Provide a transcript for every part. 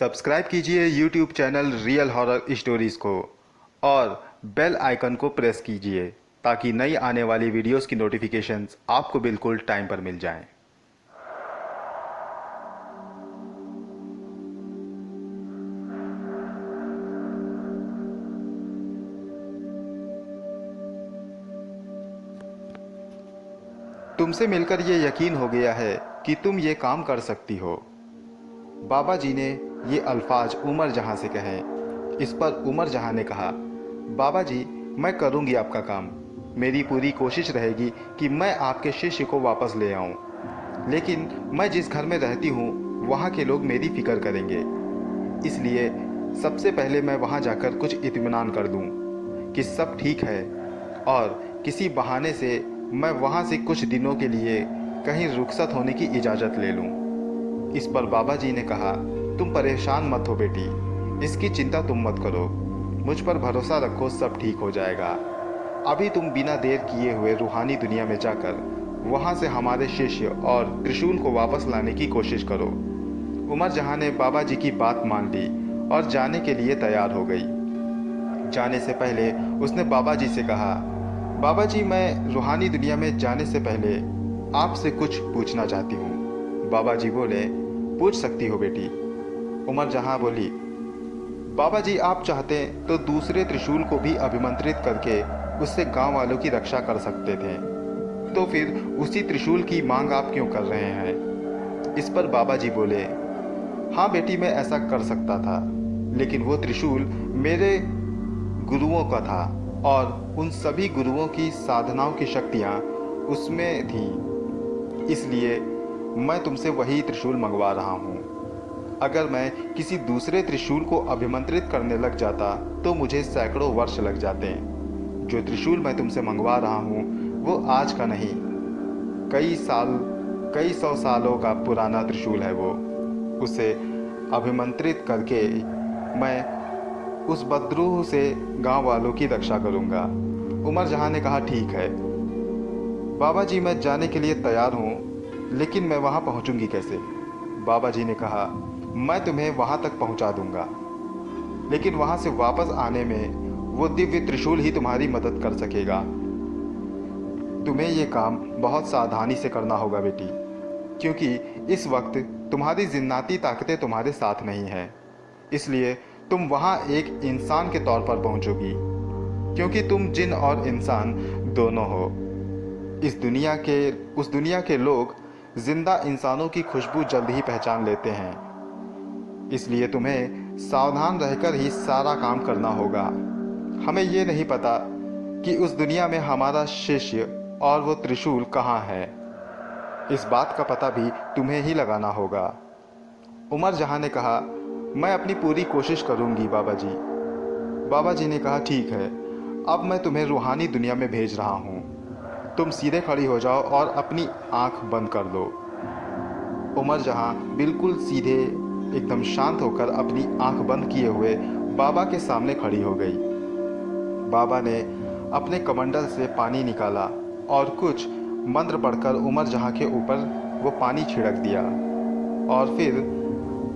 Subscribe कीजिए YouTube channel real horror stories को और बेल आइकन को प्रेस कीजिए ताकि नई आने वाली वीडियोस की नोटिफिकेशंस आपको बिल्कुल टाइम पर मिल जाएं। तुमसे मिलकर ये यकीन हो गया है कि तुम ये काम कर सकती हो। बाबा जी ने ये अल्फाज उमर जहां से कहे। इस पर उमर जहां ने कहा, बाबा जी मैं करूंगी आपका काम। मेरी पूरी कोशिश रहेगी कि मैं आपके शिष्य को वापस ले आऊं। लेकिन मैं जिस घर में रहती हूं वहां के लोग मेरी फिक्र करेंगे। इसलिए सबसे पहले मैं वहां जाकर कुछ इत्मीनान कर दूं कि सब ठीक है और किसी बहाने से मैं वहां से कुछ दिनों के लिए कहीं रुखसत होने की इजाज़त ले लूं। इस पर बाबा जी ने कहा, तुम परेशान मत हो बेटी, इसकी चिंता तुम मत करो, मुझ पर भरोसा रखो, सब ठीक हो जाएगा। अभी तुम बिना देर किए हुए रूहानी दुनिया में जाकर वहां से हमारे शिष्य और त्रिशूल को वापस लाने की कोशिश करो। उमर जहां ने बाबा जी की बात मान ली और जाने के लिए तैयार हो गई। जाने से पहले उसने बाबा जी से कहा, बाबा जी मैं रूहानी दुनिया में जाने से पहले आपसे कुछ पूछना चाहती हूँ। बाबा जी बोले, पूछ सकती हो बेटी। उमर जहां बोली, बाबा जी आप चाहते तो दूसरे त्रिशूल को भी अभिमंत्रित करके उससे गांव वालों की रक्षा कर सकते थे, तो फिर उसी त्रिशूल की मांग आप क्यों कर रहे हैं? इस पर बाबा जी बोले, हाँ बेटी मैं ऐसा कर सकता था, लेकिन वो त्रिशूल मेरे गुरुओं का था और उन सभी गुरुओं की साधनाओं की शक्तियाँ उसमें थी। इसलिए मैं तुमसे वही त्रिशूल मंगवा रहा हूँ। अगर मैं किसी दूसरे त्रिशूल को अभिमंत्रित करने लग जाता तो मुझे सैकड़ों वर्ष लग जाते। जो त्रिशूल मैं तुमसे मंगवा रहा हूँ वो आज का नहीं, कई सौ सालों का पुराना त्रिशूल है वो। उसे अभिमंत्रित करके मैं उस बदरूह से गांव वालों की रक्षा करूंगा। उमर जहां ने कहा, ठीक है बाबा जी मैं जाने के लिए तैयार हूँ, लेकिन मैं वहां पहुंचूंगी कैसे? बाबा जी ने कहा, मैं तुम्हें वहां तक पहुंचा दूंगा, लेकिन वहां से वापस आने में वो दिव्य त्रिशूल ही तुम्हारी मदद कर सकेगा। तुम्हें ये काम बहुत सावधानी से करना होगा बेटी, क्योंकि इस वक्त तुम्हारी जिन्नाती ताकतें तुम्हारे साथ नहीं हैं। इसलिए तुम वहां एक इंसान के तौर पर पहुंचोगी, क्योंकि तुम जिन और इंसान दोनों हो। उस दुनिया के लोग जिंदा इंसानों की खुशबू जल्द ही पहचान लेते हैं। इसलिए तुम्हें सावधान रहकर ही सारा काम करना होगा। हमें ये नहीं पता कि उस दुनिया में हमारा शिष्य और वो त्रिशूल कहाँ है। इस बात का पता भी तुम्हें ही लगाना होगा। उमर जहां ने कहा, मैं अपनी पूरी कोशिश करूंगी बाबा जी। बाबा जी ने कहा, ठीक है अब मैं तुम्हें रूहानी दुनिया में भेज रहा हूँ। तुम सीधे खड़ी हो जाओ और अपनी आंख बंद कर दो। उमर जहां बिल्कुल सीधे एकदम शांत होकर अपनी आंख बंद किए हुए बाबा के सामने खड़ी हो गई। बाबा ने अपने कमंडल से पानी निकाला और कुछ मंत्र पढ़कर उमर जहां के ऊपर वो पानी छिड़क दिया और फिर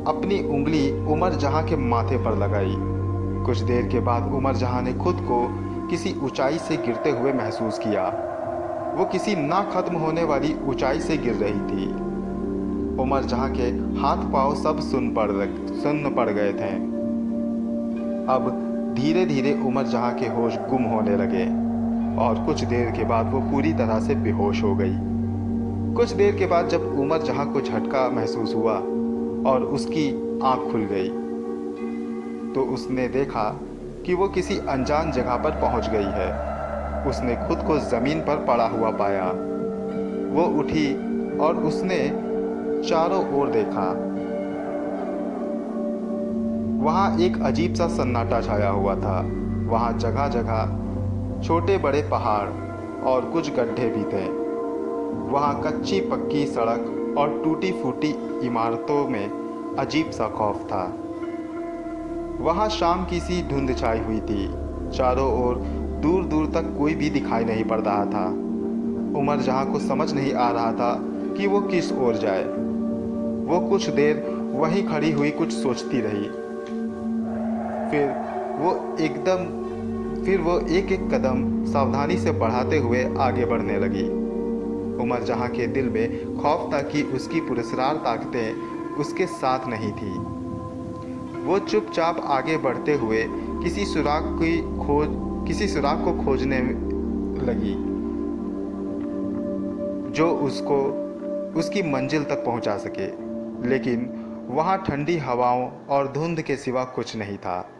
अपनी उंगली उमर जहां के माथे पर लगाई। कुछ देर के बाद उमर जहां ने खुद को किसी ऊंचाई से गिरते हुए महसूस किया। वो किसी ना खत्म होने वाली ऊंचाई से गिर रही थी। उमर जहां के हाथ पांव सब सुन्न पड़ गए थे। अब धीरे धीरे उमर जहां के होश गुम होने लगे और कुछ देर के बाद वो पूरी तरह से बेहोश हो गई। कुछ देर के बाद जब उमर जहां को झटका महसूस हुआ और उसकी आंख खुल गई तो उसने देखा कि वो किसी अनजान जगह पर पहुंच गई है। उसने खुद को जमीन पर पड़ा हुआ पाया। वो उठी और उसने चारों ओर देखा। वहां एक अजीब सा सन्नाटा छाया हुआ था। वहां जगह जगह छोटे बड़े पहाड़ और कुछ गड्ढे भी थे। वहां कच्ची पक्की सड़क और टूटी फूटी इमारतों में अजीब सा खौफ था। वहां शाम की सी धुंध छाई हुई थी। चारों ओर दूर दूर तक कोई भी दिखाई नहीं पड़ रहा था। उमर जहां को समझ नहीं आ रहा था कि वो किस ओर जाए। वो कुछ देर वहीं खड़ी हुई कुछ सोचती रही। फिर वो एकदम फिर वो एक एक कदम सावधानी से बढ़ाते हुए आगे बढ़ने लगी। उमर जहां के दिल में खौफ था कि उसकी पुरस्कार ताकतें उसके साथ नहीं थी। वो चुपचाप आगे बढ़ते हुए किसी सुराग को खोजने लगी जो उसको उसकी मंजिल तक पहुंचा सके। लेकिन वहां ठंडी हवाओं और धुंध के सिवा कुछ नहीं था।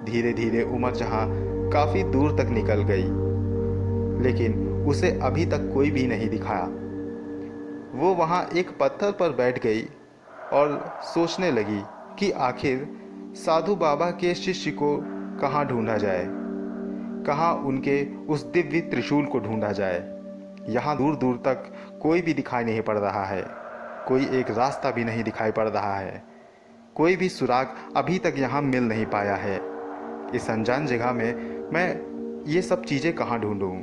धीरे धीरे उमर जहां काफी दूर तक निकल गई, लेकिन उसे अभी तक कोई भी नहीं दिखाया। वो वहां एक पत्थर पर बैठ गई और सोचने लगी कि आखिर साधु बाबा के शिष्य को कहाँ ढूंढा जाए, कहाँ उनके उस दिव्य त्रिशूल को ढूंढा जाए। यहाँ दूर दूर तक कोई भी दिखाई नहीं पड़ रहा है, कोई एक रास्ता भी नहीं दिखाई पड़ रहा है, कोई भी सुराग अभी तक यहाँ मिल नहीं पाया है। इस अनजान जगह में मैं ये सब चीज़ें कहाँ ढूंढूं?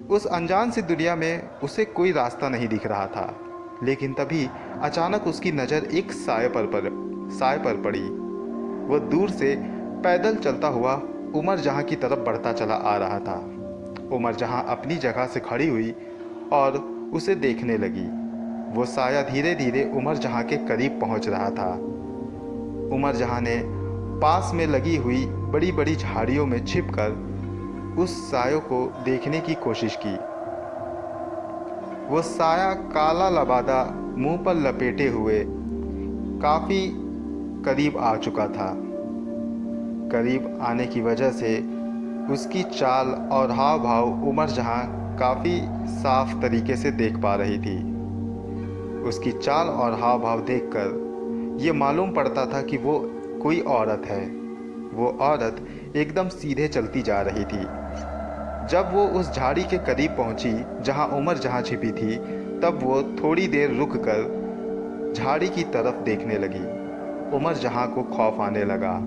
उस अनजान सी दुनिया में उसे कोई रास्ता नहीं दिख रहा था। लेकिन तभी अचानक उसकी नज़र एक साय पर पड़ी। वो दूर से पैदल चलता हुआ उमर जहां की तरफ बढ़ता चला आ रहा था। उमर जहां अपनी जगह से खड़ी हुई और उसे देखने लगी। वो साया धीरे धीरे उमर जहां के करीब पहुंच रहा था। उमर जहां ने पास में लगी हुई बड़ी बड़ी झाड़ियों में छिपकर उस सायों को देखने की कोशिश की। वो साया काला लबादा मुंह पर लपेटे हुए काफी करीब आ चुका था। करीब आने की वजह से उसकी चाल और हाव भाव उमर जहां काफी साफ तरीके से देख पा रही थी। उसकी चाल और हाव भाव देखकर ये मालूम पड़ता था कि वो कोई औरत है। वो औरत एकदम सीधे चलती जा रही थी। जब वो उस झाड़ी के करीब पहुंची जहां उमर जहां छिपी थी, तब वो थोड़ी देर रुककर झाड़ी की तरफ देखने लगी। उमर जहां को खौफ आने लगा।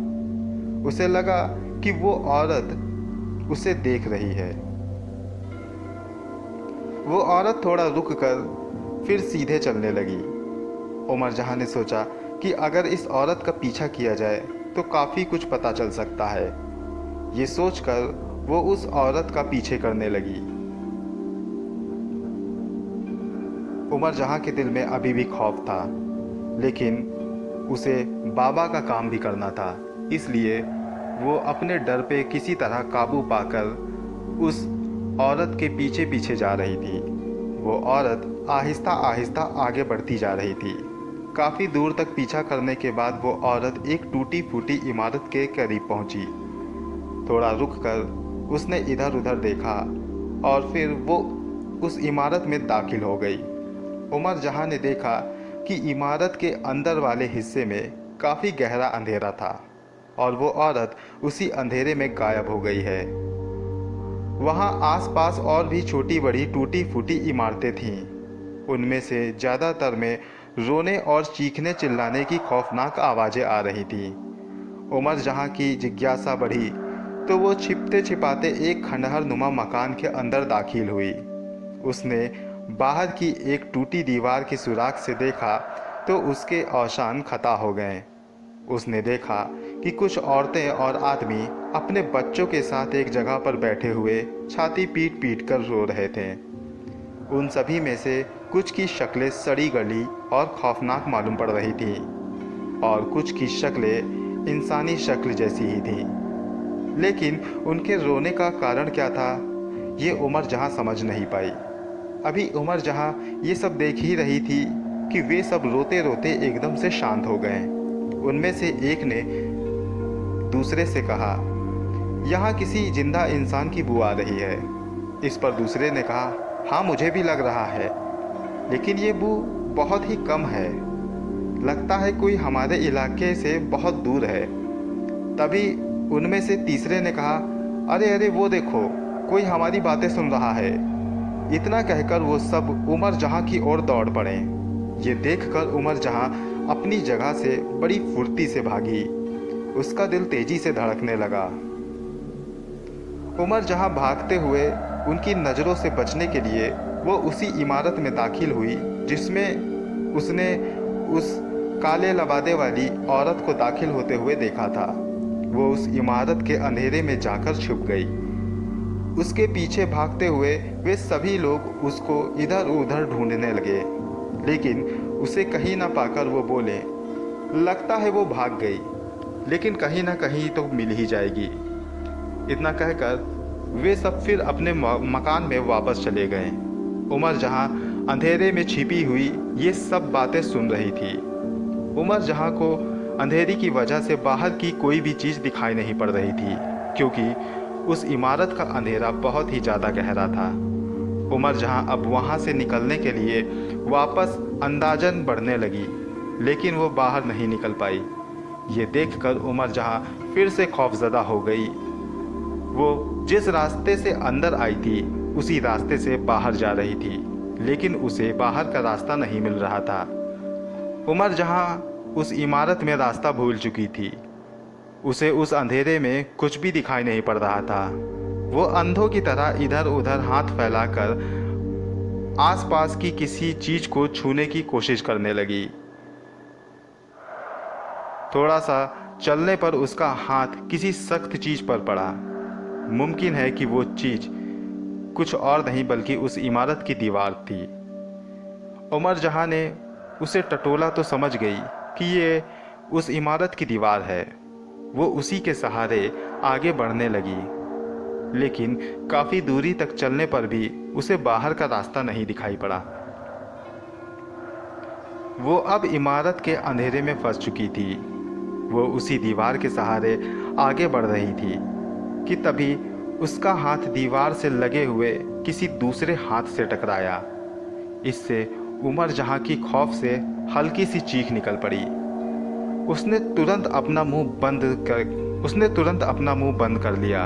उसे लगा कि वो औरत उसे देख रही है। वो औरत थोड़ा रुककर फिर सीधे चलने लगी। उमर जहां ने सोचा कि अगर इस औरत का पीछा किया जाए तो काफ़ी कुछ पता चल सकता है। ये सोचकर वो उस औरत का पीछे करने लगी। उमर जहां के दिल में अभी भी खौफ था, लेकिन उसे बाबा का काम भी करना था। इसलिए वो अपने डर पे किसी तरह काबू पाकर उस औरत के पीछे पीछे जा रही थी। वो औरत आहिस्ता आहिस्ता आगे बढ़ती जा रही थी। काफ़ी दूर तक पीछा करने के बाद वो औरत एक टूटी फूटी इमारत के करीब पहुंची। थोड़ा रुककर उसने इधर उधर देखा और फिर वो उस इमारत में दाखिल हो गई। उमर जहां ने देखा कि इमारत के अंदर वाले हिस्से में काफ़ी गहरा अंधेरा था और वो औरत उसी अंधेरे में गायब हो गई है। वहाँ आसपास और भी छोटी बड़ी टूटी फूटी इमारतें थीं। उनमें से ज़्यादातर में रोने और चीखने चिल्लाने की खौफनाक आवाज़ें आ रही थीं। उमर जहां की जिज्ञासा बढ़ी तो वो छिपते छिपाते एक खंडहर नुमा मकान के अंदर दाखिल हुई। उसने बाहर की एक टूटी दीवार की सुराख से देखा तो उसके औशान खता हो गए। उसने देखा कि कुछ औरतें और आदमी अपने बच्चों के साथ एक जगह पर बैठे हुए छाती पीट पीट कर रो रहे थे। उन सभी में से कुछ की शक्लें सड़ी गली और खौफनाक मालूम पड़ रही थीं और कुछ की शक्लें इंसानी शक्ल जैसी ही थीं। लेकिन उनके रोने का कारण क्या था, ये उमर जहां समझ नहीं पाई। अभी उमर जहां ये सब देख ही रही थी कि वे सब रोते रोते एकदम से शांत हो गए। उनमें से एक ने दूसरे से कहा, यहाँ किसी जिंदा इंसान की बू आ रही है। इस पर दूसरे ने कहा, हाँ मुझे भी लग रहा है, लेकिन ये बू बहुत ही कम है। लगता है कोई हमारे इलाके से बहुत दूर है। तभी उनमें से तीसरे ने कहा, अरे अरे वो देखो, कोई हमारी बातें सुन रहा है। इतना कहकर वो सब उमर जहां की ओर दौड़ पड़े। ये देखकर उमर जहां अपनी जगह से बड़ी फुर्ती से भागी। उसका दिल तेजी से धड़कने लगा। उमर जहां भागते हुए उनकी नज़रों से बचने के लिए वो उसी इमारत में दाखिल हुई जिसमें उसने उस काले लबादे वाली औरत को दाखिल होते हुए देखा था। वो उस इमारत के अंधेरे में जाकर छुप गई। उसके पीछे भागते हुए वे सभी लोग उसको इधर उधर ढूंढने लगे, लेकिन उसे कहीं ना पाकर वो बोले, लगता है वो भाग गई, लेकिन कहीं ना कहीं तो मिल ही जाएगी। इतना कहकर वे सब फिर अपने मकान में वापस चले गए। उमर जहां अंधेरे में छिपी हुई ये सब बातें सुन रही थी। उमर जहां को अंधेरी की वजह से बाहर की कोई भी चीज़ दिखाई नहीं पड़ रही थी, क्योंकि उस इमारत का अंधेरा बहुत ही ज़्यादा गहरा था। उमर जहां अब वहां से निकलने के लिए वापस अंदाजन बढ़ने लगी, लेकिन वो बाहर नहीं निकल पाई। ये देखकर उमर जहां फिर से खौफजदा हो गई। वो जिस रास्ते से अंदर आई थी उसी रास्ते से बाहर जा रही थी, लेकिन उसे बाहर का रास्ता नहीं मिल रहा था। उमर जहां उस इमारत में रास्ता भूल चुकी थी। उसे उस अंधेरे में कुछ भी दिखाई नहीं पड़ रहा था। वो अंधों की तरह इधर उधर हाथ फैलाकर आसपास की किसी चीज़ को छूने की कोशिश करने लगी। थोड़ा सा चलने पर उसका हाथ किसी सख्त चीज़ पर पड़ा। मुमकिन है कि वो चीज़ कुछ और नहीं बल्कि उस इमारत की दीवार थी। उमर जहां ने उसे टटोला तो समझ गई कि ये उस इमारत की दीवार है। वो उसी के सहारे आगे बढ़ने लगी, लेकिन काफ़ी दूरी तक चलने पर भी उसे बाहर का रास्ता नहीं दिखाई पड़ा। वो अब इमारत के अंधेरे में फंस चुकी थी। वो उसी दीवार के सहारे आगे बढ़ रही थी कि तभी उसका हाथ दीवार से लगे हुए किसी दूसरे हाथ से टकराया। इससे उमर जहां की खौफ से हल्की सी चीख निकल पड़ी। उसने तुरंत अपना मुंह बंद कर लिया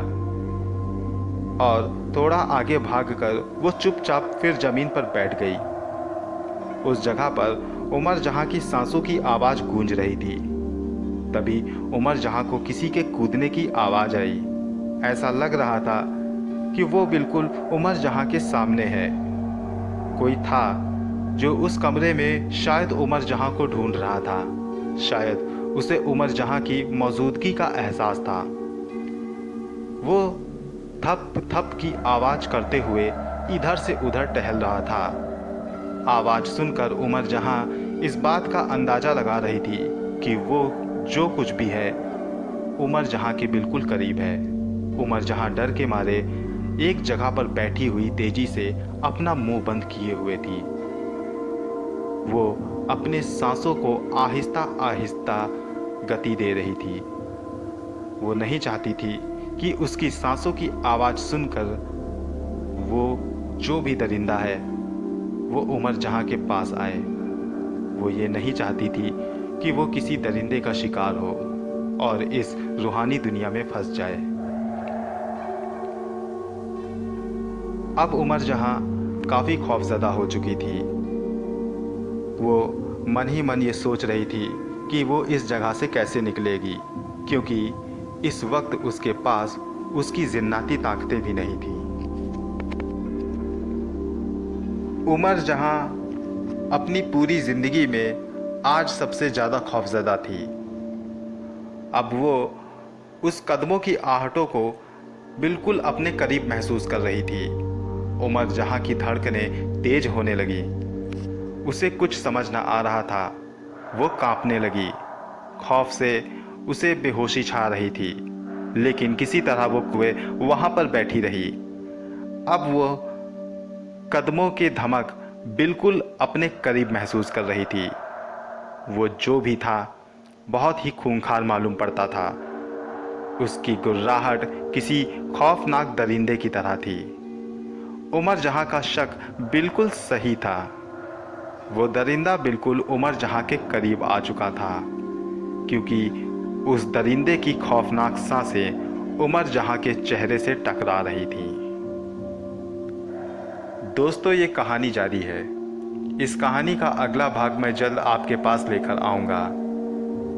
और थोड़ा आगे भागकर वो चुपचाप फिर जमीन पर बैठ गई। उस जगह पर उमर जहां की सांसों की आवाज़ गूंज रही थी। तभी उमर जहां को किसी के कूदने की आवाज़ आई। ऐसा लग रहा था कि वो बिल्कुल उमर जहां के सामने है। कोई था जो उस कमरे में शायद उमर जहां को ढूंढ रहा था। शायद उसे उमर जहां की मौजूदगी का एहसास था। वो थप थप की आवाज़ करते हुए इधर से उधर टहल रहा था। आवाज़ सुनकर उमर जहां इस बात का अंदाज़ा लगा रही थी कि वो जो कुछ भी है उमर जहां के बिल्कुल करीब है। उमर जहां डर के मारे एक जगह पर बैठी हुई तेजी से अपना मुंह बंद किए हुए थी। वो अपने सांसों को आहिस्ता आहिस्ता गति दे रही थी। वो नहीं चाहती थी कि उसकी सांसों की आवाज़ सुनकर वो जो भी दरिंदा है वो उमर जहां के पास आए। वो ये नहीं चाहती थी कि वो किसी दरिंदे का शिकार हो और इस रूहानी दुनिया में फंस जाए। अब उमर जहां काफ़ी खौफजदा हो चुकी थी। वो मन ही मन ये सोच रही थी कि वो इस जगह से कैसे निकलेगी, क्योंकि इस वक्त उसके पास उसकी जिन्नाती ताकतें भी नहीं थी। उमर जहां अपनी पूरी ज़िंदगी में आज सबसे ज़्यादा खौफजदा थी। अब वो उस कदमों की आहटों को बिल्कुल अपने करीब महसूस कर रही थी। उमर जहां की धड़कनें तेज होने लगी। उसे कुछ समझ न आ रहा था। वो कांपने लगी। खौफ से उसे बेहोशी छा रही थी, लेकिन किसी तरह वो वहां पर बैठी रही। अब वो कदमों की धमक बिल्कुल अपने करीब महसूस कर रही थी। वो जो भी था बहुत ही खूंखार मालूम पड़ता था। उसकी गुर्राहट किसी खौफनाक दरिंदे की तरह थी। उमर जहां का शक बिल्कुल सही था। वो दरिंदा बिल्कुल उमर जहां के करीब आ चुका था, क्योंकि उस दरिंदे की खौफनाक सांसें उमर जहां के चेहरे से टकरा रही थी। दोस्तों, ये कहानी जारी है। इस कहानी का अगला भाग मैं जल्द आपके पास लेकर आऊँगा।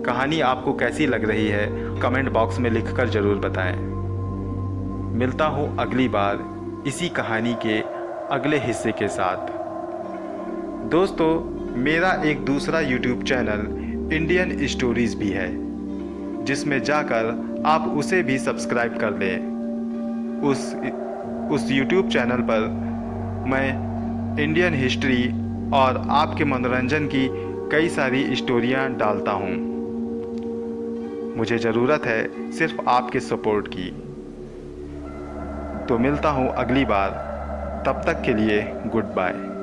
कहानी आपको कैसी लग रही है कमेंट बॉक्स में लिखकर ज़रूर बताएं। मिलता हूँ अगली बार इसी कहानी के अगले हिस्से के साथ। दोस्तों, मेरा एक दूसरा YouTube चैनल इंडियन स्टोरीज भी है, जिसमें जाकर आप उसे भी सब्सक्राइब कर लें। उस YouTube चैनल पर मैं इंडियन हिस्ट्री और आपके मनोरंजन की कई सारी स्टोरियां डालता हूं। मुझे ज़रूरत है सिर्फ आपके सपोर्ट की। तो मिलता हूं अगली बार, तब तक के लिए गुड बाय।